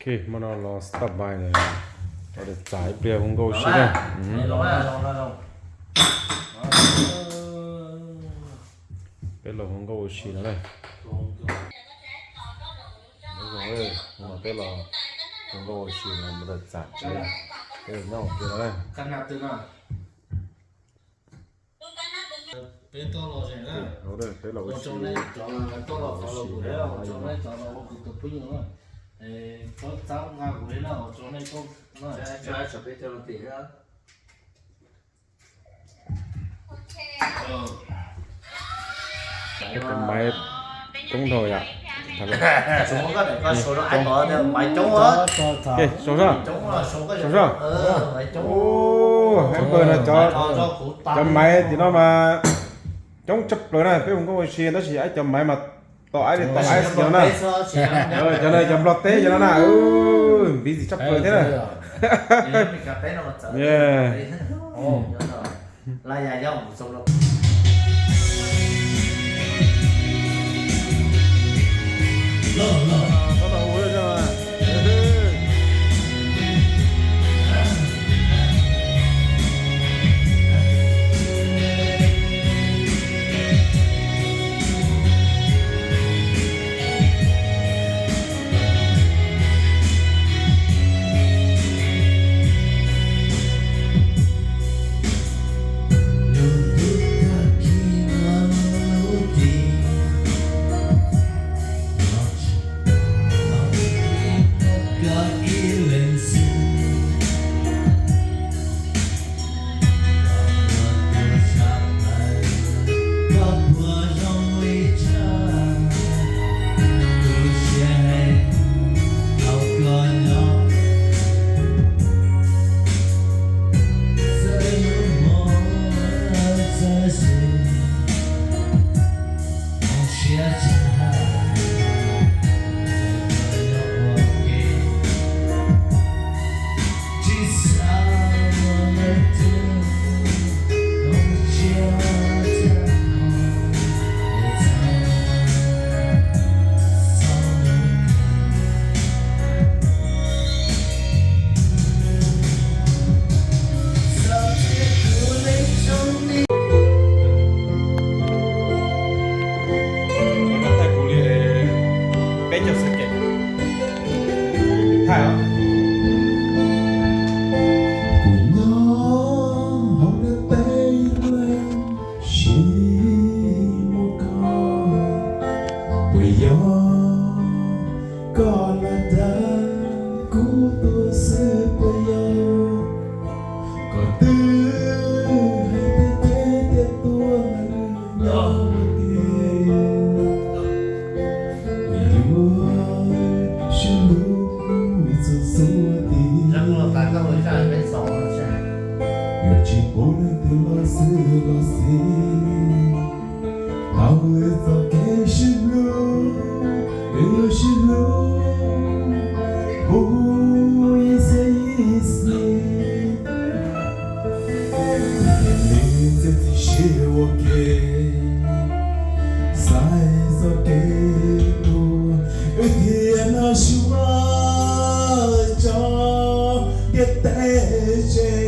Ok, mà nó stop bài này nó để trái bia không câu xí đâu. Cái là không câu xí nữa này. Đúng rồi, nhưng mà cái là không câu xí là một đợt trái trái. Cái là nhau kia đó này. Căn nào từ nào? Bên to lò rẻ đó. Đúng rồi, cái là Ở xí. trong này cho là to lò phá lò của đấy là ở trong này cho là một cực quý nữa. Có tám ngàn của đấy là ở trong này không. Nó cho ai chụp cho nó tỉ nữa. Cái máy trống thôi ạ. Thật là. Số cái này có số nó ai có được máy trống á. Ok, số sao? Trống là số cái Số sao? máy trống. Ô, em cười là cho máy thì nó mà chống chấp rồi này, cái không có xí nó chỉ ai cho máy mà tỏi thì tỏi cho nó này. Rồi cho nên chấm lót té cho nó nào. Vì gì chấp rồi thế này. Yeah. Là nhà dòng xong rồi. Có đầu uống cho mà. Get that